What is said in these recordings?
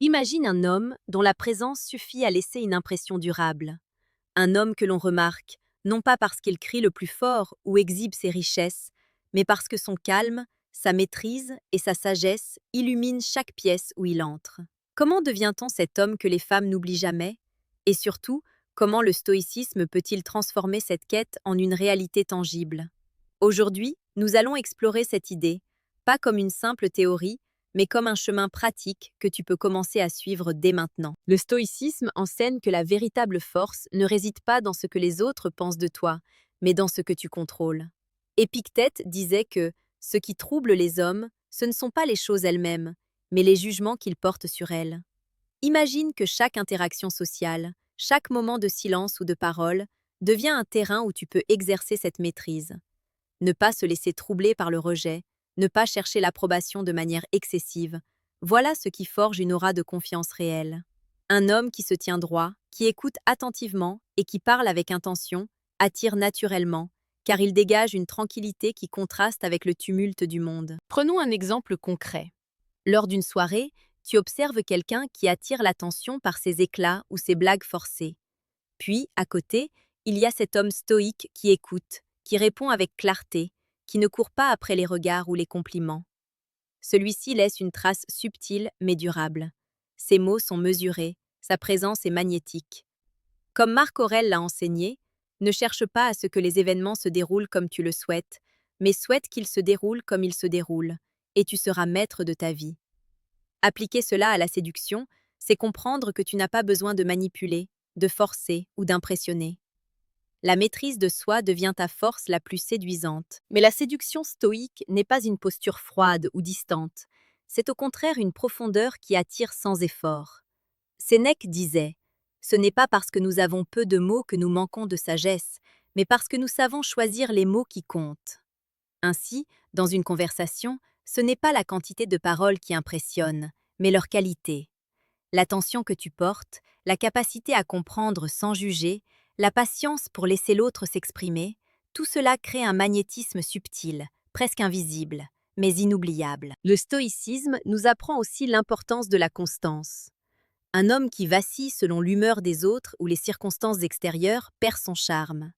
Imagine un homme dont la présence suffit à laisser une impression durable. Un homme que l'on remarque, non pas parce qu'il crie le plus fort ou exhibe ses richesses, mais parce que son calme, sa maîtrise et sa sagesse illuminent chaque pièce où il entre. Comment devient-on cet homme que les femmes n'oublient jamais? Et surtout, comment le stoïcisme peut-il transformer cette quête en une réalité tangible? Aujourd'hui, nous allons explorer cette idée, pas comme une simple théorie, mais comme un chemin pratique que tu peux commencer à suivre dès maintenant. Le stoïcisme enseigne que la véritable force ne réside pas dans ce que les autres pensent de toi, mais dans ce que tu contrôles. Épictète disait que ce qui trouble les hommes, ce ne sont pas les choses elles-mêmes, mais les jugements qu'ils portent sur elles. Imagine que chaque interaction sociale, chaque moment de silence ou de parole, devient un terrain où tu peux exercer cette maîtrise. Ne pas se laisser troubler par le rejet, ne pas chercher l'approbation de manière excessive. Voilà ce qui forge une aura de confiance réelle. Un homme qui se tient droit, qui écoute attentivement et qui parle avec intention, attire naturellement, car il dégage une tranquillité qui contraste avec le tumulte du monde. Prenons un exemple concret. Lors d'une soirée, tu observes quelqu'un qui attire l'attention par ses éclats ou ses blagues forcées. Puis, à côté, il y a cet homme stoïque qui écoute, qui répond avec clarté, qui ne court pas après les regards ou les compliments. Celui-ci laisse une trace subtile mais durable. Ses mots sont mesurés, sa présence est magnétique. Comme Marc Aurèle l'a enseigné, ne cherche pas à ce que les événements se déroulent comme tu le souhaites, mais souhaite qu'ils se déroulent comme ils se déroulent, et tu seras maître de ta vie. Appliquer cela à la séduction, c'est comprendre que tu n'as pas besoin de manipuler, de forcer ou d'impressionner. La maîtrise de soi devient ta force la plus séduisante. Mais la séduction stoïque n'est pas une posture froide ou distante. C'est au contraire une profondeur qui attire sans effort. Sénèque disait « Ce n'est pas parce que nous avons peu de mots que nous manquons de sagesse, mais parce que nous savons choisir les mots qui comptent. » Ainsi, dans une conversation, ce n'est pas la quantité de paroles qui impressionne, mais leur qualité. L'attention que tu portes, la capacité à comprendre sans juger, la patience pour laisser l'autre s'exprimer, tout cela crée un magnétisme subtil, presque invisible, mais inoubliable. Le stoïcisme nous apprend aussi l'importance de la constance. Un homme qui vacille selon l'humeur des autres ou les circonstances extérieures perd son charme.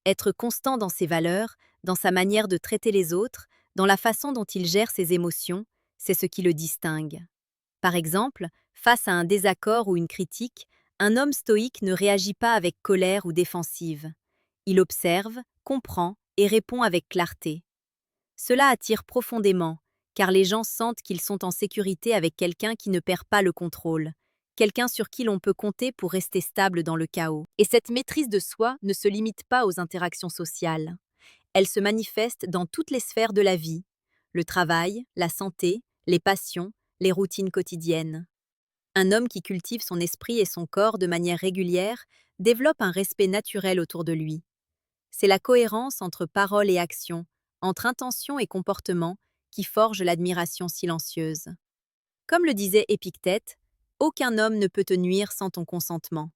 Être constant dans ses valeurs, dans sa manière de traiter les autres, dans la façon dont il gère ses émotions, c'est ce qui le distingue. Par exemple, face à un désaccord ou une critique, un homme stoïque ne réagit pas avec colère ou défensive. Il observe, comprend et répond avec clarté. Cela attire profondément, car les gens sentent qu'ils sont en sécurité avec quelqu'un qui ne perd pas le contrôle, quelqu'un sur qui l'on peut compter pour rester stable dans le chaos. Et cette maîtrise de soi ne se limite pas aux interactions sociales. Elle se manifeste dans toutes les sphères de la vie, le travail, la santé, les passions, les routines quotidiennes. Un homme qui cultive son esprit et son corps de manière régulière développe un respect naturel autour de lui. C'est la cohérence entre parole et action, entre intention et comportement, qui forge l'admiration silencieuse. Comme le disait Épictète, aucun homme ne peut te nuire sans ton consentement.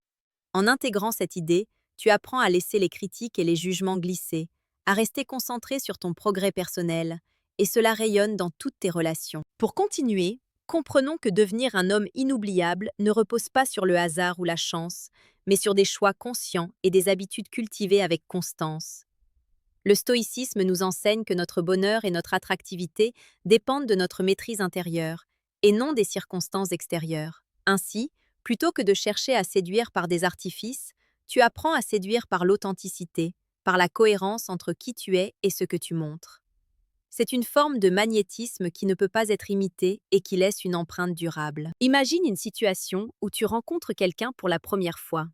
En intégrant cette idée, tu apprends à laisser les critiques et les jugements glisser, à rester concentré sur ton progrès personnel, et cela rayonne dans toutes tes relations. Pour continuer, comprenons que devenir un homme inoubliable ne repose pas sur le hasard ou la chance, mais sur des choix conscients et des habitudes cultivées avec constance. Le stoïcisme nous enseigne que notre bonheur et notre attractivité dépendent de notre maîtrise intérieure, et non des circonstances extérieures. Ainsi, plutôt que de chercher à séduire par des artifices, tu apprends à séduire par l'authenticité, par la cohérence entre qui tu es et ce que tu montres. C'est une forme de magnétisme qui ne peut pas être imitée et qui laisse une empreinte durable. Imagine une situation où tu rencontres quelqu'un pour la première fois.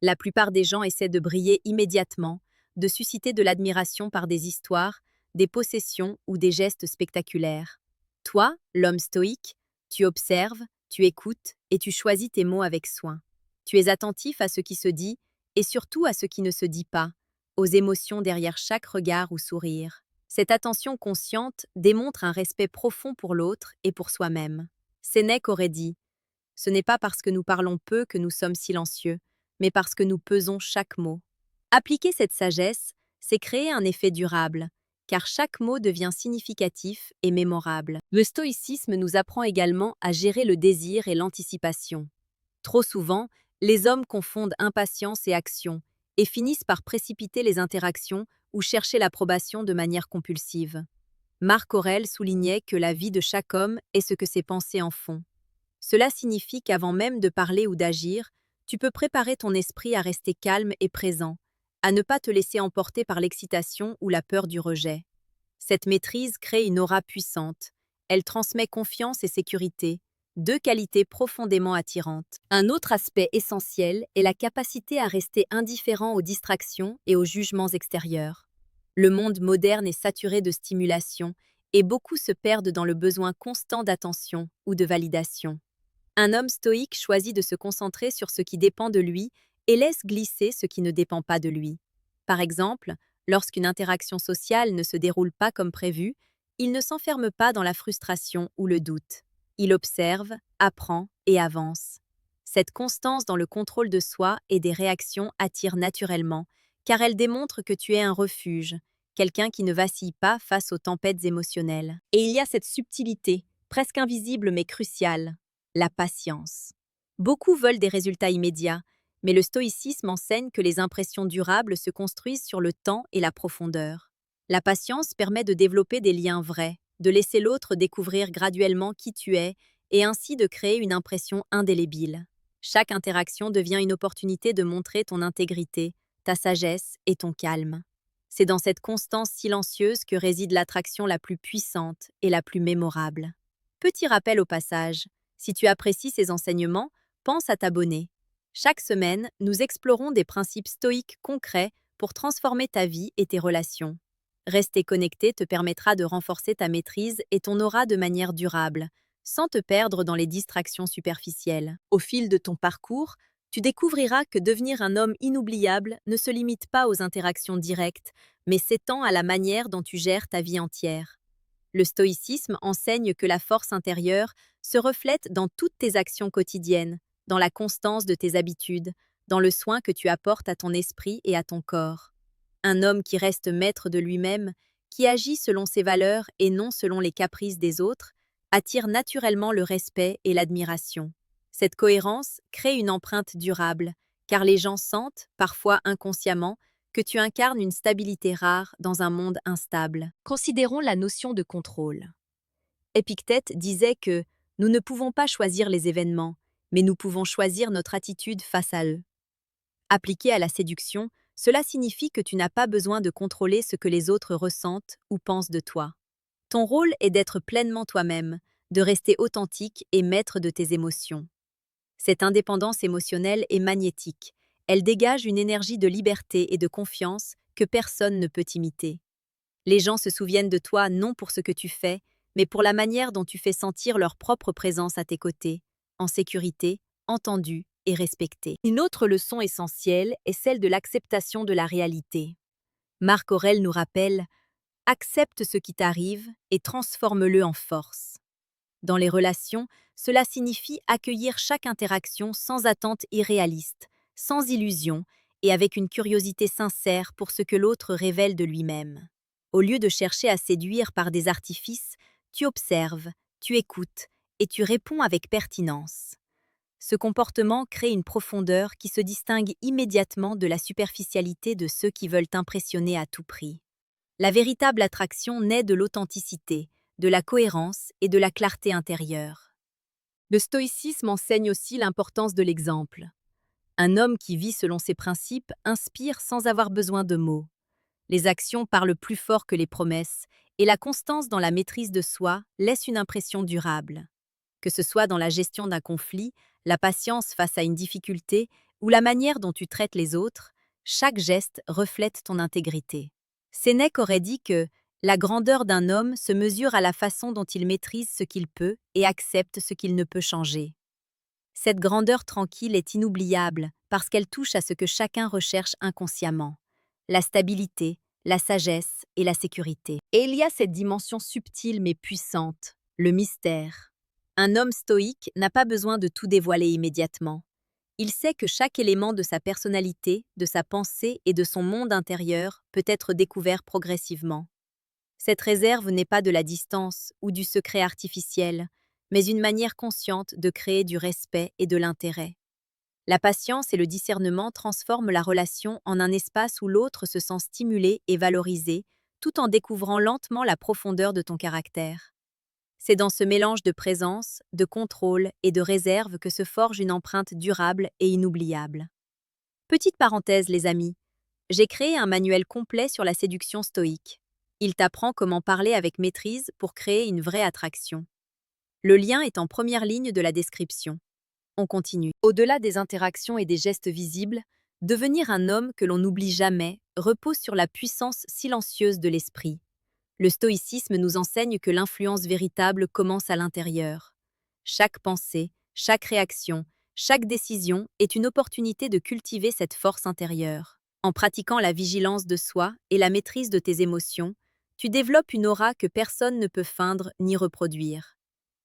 La plupart des gens essaient de briller immédiatement, de susciter de l'admiration par des histoires, des possessions ou des gestes spectaculaires. Toi, l'homme stoïque, tu observes, tu écoutes et tu choisis tes mots avec soin. Tu es attentif à ce qui se dit et surtout à ce qui ne se dit pas, aux émotions derrière chaque regard ou sourire. Cette attention consciente démontre un respect profond pour l'autre et pour soi-même. Sénèque aurait dit « Ce n'est pas parce que nous parlons peu que nous sommes silencieux, mais parce que nous pesons chaque mot. » Appliquer cette sagesse, c'est créer un effet durable, car chaque mot devient significatif et mémorable. Le stoïcisme nous apprend également à gérer le désir et l'anticipation. Trop souvent, les hommes confondent impatience et action et finissent par précipiter les interactions ou chercher l'approbation de manière compulsive. Marc Aurèle soulignait que la vie de chaque homme est ce que ses pensées en font. Cela signifie qu'avant même de parler ou d'agir, tu peux préparer ton esprit à rester calme et présent, à ne pas te laisser emporter par l'excitation ou la peur du rejet. Cette maîtrise crée une aura puissante. Elle transmet confiance et sécurité, deux qualités profondément attirantes. Un autre aspect essentiel est la capacité à rester indifférent aux distractions et aux jugements extérieurs. Le monde moderne est saturé de stimulation et beaucoup se perdent dans le besoin constant d'attention ou de validation. Un homme stoïque choisit de se concentrer sur ce qui dépend de lui et laisse glisser ce qui ne dépend pas de lui. Par exemple, lorsqu'une interaction sociale ne se déroule pas comme prévu, il ne s'enferme pas dans la frustration ou le doute. Il observe, apprend et avance. Cette constance dans le contrôle de soi et des réactions attire naturellement, car elle démontre que tu es un refuge, quelqu'un qui ne vacille pas face aux tempêtes émotionnelles. Et il y a cette subtilité, presque invisible mais cruciale, la patience. Beaucoup veulent des résultats immédiats, mais le stoïcisme enseigne que les impressions durables se construisent sur le temps et la profondeur. La patience permet de développer des liens vrais, de laisser l'autre découvrir graduellement qui tu es et ainsi de créer une impression indélébile. Chaque interaction devient une opportunité de montrer ton intégrité, ta sagesse et ton calme. C'est dans cette constance silencieuse que réside l'attraction la plus puissante et la plus mémorable. Petit rappel au passage, si tu apprécies ces enseignements, pense à t'abonner. Chaque semaine, nous explorons des principes stoïques concrets pour transformer ta vie et tes relations. Rester connecté te permettra de renforcer ta maîtrise et ton aura de manière durable, sans te perdre dans les distractions superficielles. Au fil de ton parcours, tu découvriras que devenir un homme inoubliable ne se limite pas aux interactions directes, mais s'étend à la manière dont tu gères ta vie entière. Le stoïcisme enseigne que la force intérieure se reflète dans toutes tes actions quotidiennes, dans la constance de tes habitudes, dans le soin que tu apportes à ton esprit et à ton corps. Un homme qui reste maître de lui-même, qui agit selon ses valeurs et non selon les caprices des autres, attire naturellement le respect et l'admiration. Cette cohérence crée une empreinte durable, car les gens sentent, parfois inconsciemment, que tu incarnes une stabilité rare dans un monde instable. Considérons la notion de contrôle. Épictète disait que nous ne pouvons pas choisir les événements, mais nous pouvons choisir notre attitude face à eux. Appliqué à la séduction, cela signifie que tu n'as pas besoin de contrôler ce que les autres ressentent ou pensent de toi. Ton rôle est d'être pleinement toi-même, de rester authentique et maître de tes émotions. Cette indépendance émotionnelle est magnétique. Elle dégage une énergie de liberté et de confiance que personne ne peut imiter. Les gens se souviennent de toi non pour ce que tu fais, mais pour la manière dont tu fais sentir leur propre présence à tes côtés, en sécurité, entendu et respecté. Une autre leçon essentielle est celle de l'acceptation de la réalité. Marc Aurèle nous rappelle « Accepte ce qui t'arrive et transforme-le en force ». Dans les relations, cela signifie accueillir chaque interaction sans attente irréaliste, sans illusion et avec une curiosité sincère pour ce que l'autre révèle de lui-même. Au lieu de chercher à séduire par des artifices, tu observes, tu écoutes et tu réponds avec pertinence. Ce comportement crée une profondeur qui se distingue immédiatement de la superficialité de ceux qui veulent t'impressionner à tout prix. La véritable attraction naît de l'authenticité, de la cohérence et de la clarté intérieure. Le stoïcisme enseigne aussi l'importance de l'exemple. Un homme qui vit selon ses principes inspire sans avoir besoin de mots. Les actions parlent plus fort que les promesses, et la constance dans la maîtrise de soi laisse une impression durable. Que ce soit dans la gestion d'un conflit, la patience face à une difficulté ou la manière dont tu traites les autres, chaque geste reflète ton intégrité. Sénèque aurait dit que la grandeur d'un homme se mesure à la façon dont il maîtrise ce qu'il peut et accepte ce qu'il ne peut changer. Cette grandeur tranquille est inoubliable parce qu'elle touche à ce que chacun recherche inconsciemment, la stabilité, la sagesse et la sécurité. Et il y a cette dimension subtile mais puissante, le mystère. Un homme stoïque n'a pas besoin de tout dévoiler immédiatement. Il sait que chaque élément de sa personnalité, de sa pensée et de son monde intérieur peut être découvert progressivement. Cette réserve n'est pas de la distance ou du secret artificiel, mais une manière consciente de créer du respect et de l'intérêt. La patience et le discernement transforment la relation en un espace où l'autre se sent stimulé et valorisé, tout en découvrant lentement la profondeur de ton caractère. C'est dans ce mélange de présence, de contrôle et de réserve que se forge une empreinte durable et inoubliable. Petite parenthèse, les amis, j'ai créé un manuel complet sur la séduction stoïque. Il t'apprend comment parler avec maîtrise pour créer une vraie attraction. Le lien est en première ligne de la description. On continue. Au-delà des interactions et des gestes visibles, devenir un homme que l'on n'oublie jamais repose sur la puissance silencieuse de l'esprit. Le stoïcisme nous enseigne que l'influence véritable commence à l'intérieur. Chaque pensée, chaque réaction, chaque décision est une opportunité de cultiver cette force intérieure. En pratiquant la vigilance de soi et la maîtrise de tes émotions, tu développes une aura que personne ne peut feindre ni reproduire.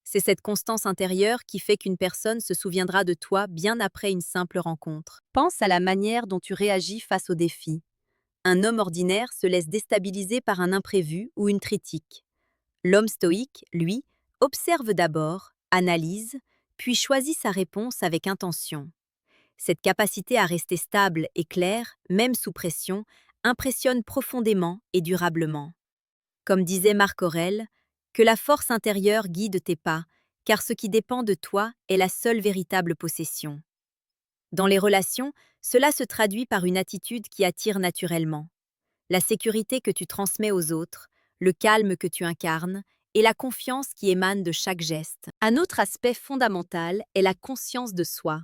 C'est cette constance intérieure qui fait qu'une personne se souviendra de toi bien après une simple rencontre. Pense à la manière dont tu réagis face aux défis. Un homme ordinaire se laisse déstabiliser par un imprévu ou une critique. L'homme stoïque, lui, observe d'abord, analyse, puis choisit sa réponse avec intention. Cette capacité à rester stable et claire, même sous pression, impressionne profondément et durablement. Comme disait Marc Aurèle, que la force intérieure guide tes pas, car ce qui dépend de toi est la seule véritable possession. Dans les relations, cela se traduit par une attitude qui attire naturellement. La sécurité que tu transmets aux autres, le calme que tu incarnes et la confiance qui émane de chaque geste. Un autre aspect fondamental est la conscience de soi.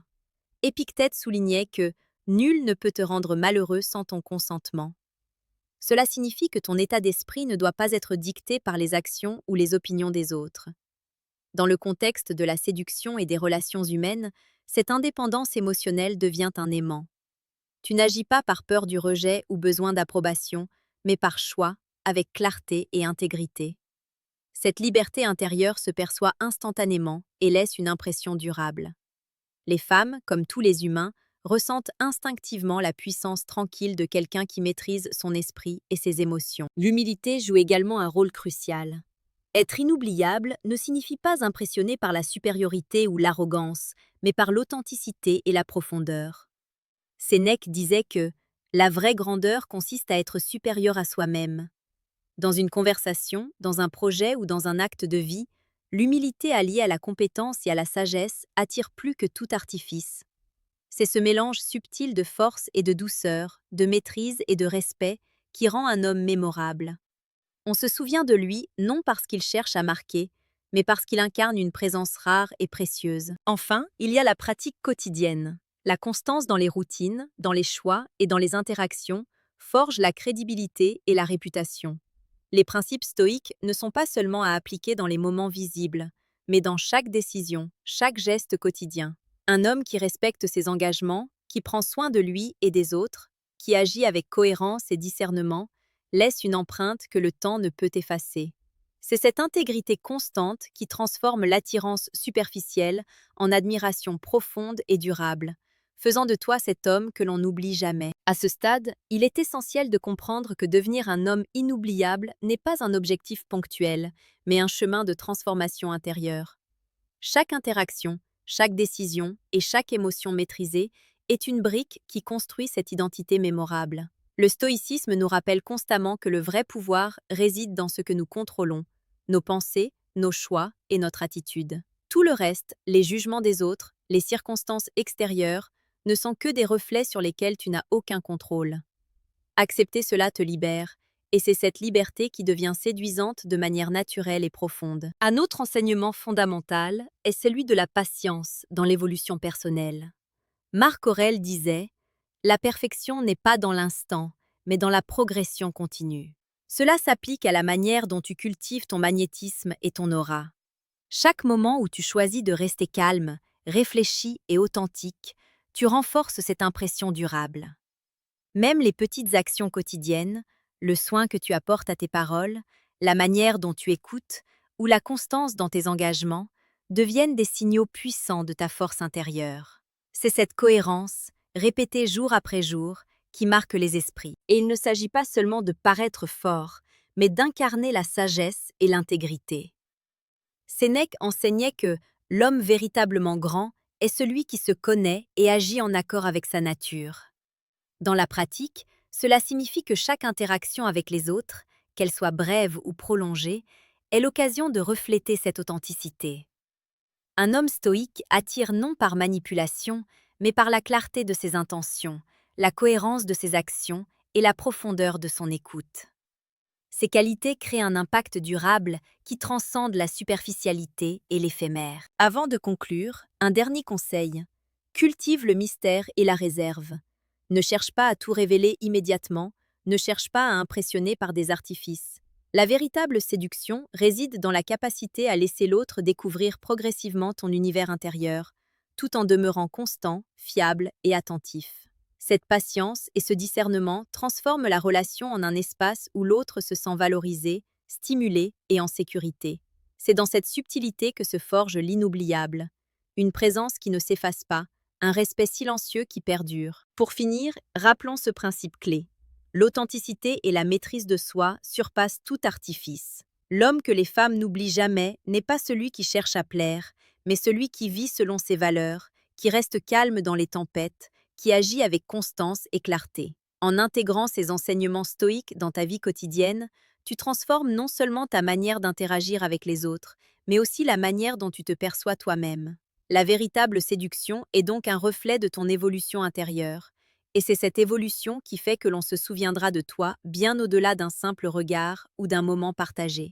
Épictète soulignait que « nul ne peut te rendre malheureux sans ton consentement ». Cela signifie que ton état d'esprit ne doit pas être dicté par les actions ou les opinions des autres. Dans le contexte de la séduction et des relations humaines, cette indépendance émotionnelle devient un aimant. Tu n'agis pas par peur du rejet ou besoin d'approbation, mais par choix, avec clarté et intégrité. Cette liberté intérieure se perçoit instantanément et laisse une impression durable. Les femmes, comme tous les humains, ressentent instinctivement la puissance tranquille de quelqu'un qui maîtrise son esprit et ses émotions. L'humilité joue également un rôle crucial. Être inoubliable ne signifie pas impressionner par la supériorité ou l'arrogance, mais par l'authenticité et la profondeur. Sénèque disait que « la vraie grandeur consiste à être supérieur à soi-même ». Dans une conversation, dans un projet ou dans un acte de vie, l'humilité alliée à la compétence et à la sagesse attire plus que tout artifice. C'est ce mélange subtil de force et de douceur, de maîtrise et de respect qui rend un homme mémorable. On se souvient de lui non parce qu'il cherche à marquer, mais parce qu'il incarne une présence rare et précieuse. Enfin, il y a la pratique quotidienne. La constance dans les routines, dans les choix et dans les interactions forge la crédibilité et la réputation. Les principes stoïques ne sont pas seulement à appliquer dans les moments visibles, mais dans chaque décision, chaque geste quotidien. Un homme qui respecte ses engagements, qui prend soin de lui et des autres, qui agit avec cohérence et discernement, laisse une empreinte que le temps ne peut effacer. C'est cette intégrité constante qui transforme l'attirance superficielle en admiration profonde et durable, faisant de toi cet homme que l'on n'oublie jamais. À ce stade, il est essentiel de comprendre que devenir un homme inoubliable n'est pas un objectif ponctuel, mais un chemin de transformation intérieure. Chaque interaction, chaque décision et chaque émotion maîtrisée est une brique qui construit cette identité mémorable. Le stoïcisme nous rappelle constamment que le vrai pouvoir réside dans ce que nous contrôlons, nos pensées, nos choix et notre attitude. Tout le reste, les jugements des autres, les circonstances extérieures, ne sont que des reflets sur lesquels tu n'as aucun contrôle. Accepter cela te libère, et c'est cette liberté qui devient séduisante de manière naturelle et profonde. Un autre enseignement fondamental est celui de la patience dans l'évolution personnelle. Marc Aurèle disait « La perfection n'est pas dans l'instant, mais dans la progression continue ». Cela s'applique à la manière dont tu cultives ton magnétisme et ton aura. Chaque moment où tu choisis de rester calme, réfléchi et authentique, tu renforces cette impression durable. Même les petites actions quotidiennes, le soin que tu apportes à tes paroles, la manière dont tu écoutes ou la constance dans tes engagements deviennent des signaux puissants de ta force intérieure. C'est cette cohérence, répétée jour après jour, qui marque les esprits. Et il ne s'agit pas seulement de paraître fort, mais d'incarner la sagesse et l'intégrité. Sénèque enseignait que l'homme véritablement grand est celui qui se connaît et agit en accord avec sa nature. Dans la pratique, cela signifie que chaque interaction avec les autres, qu'elle soit brève ou prolongée, est l'occasion de refléter cette authenticité. Un homme stoïque attire non par manipulation, mais par la clarté de ses intentions, la cohérence de ses actions et la profondeur de son écoute. Ces qualités créent un impact durable qui transcende la superficialité et l'éphémère. Avant de conclure, un dernier conseil. Cultive le mystère et la réserve. Ne cherche pas à tout révéler immédiatement, ne cherche pas à impressionner par des artifices. La véritable séduction réside dans la capacité à laisser l'autre découvrir progressivement ton univers intérieur, tout en demeurant constant, fiable et attentif. Cette patience et ce discernement transforment la relation en un espace où l'autre se sent valorisé, stimulé et en sécurité. C'est dans cette subtilité que se forge l'inoubliable. Une présence qui ne s'efface pas, un respect silencieux qui perdure. Pour finir, rappelons ce principe clé. L'authenticité et la maîtrise de soi surpassent tout artifice. L'homme que les femmes n'oublient jamais n'est pas celui qui cherche à plaire, mais celui qui vit selon ses valeurs, qui reste calme dans les tempêtes, qui agit avec constance et clarté. En intégrant ces enseignements stoïques dans ta vie quotidienne, tu transformes non seulement ta manière d'interagir avec les autres, mais aussi la manière dont tu te perçois toi-même. La véritable séduction est donc un reflet de ton évolution intérieure, et c'est cette évolution qui fait que l'on se souviendra de toi bien au-delà d'un simple regard ou d'un moment partagé.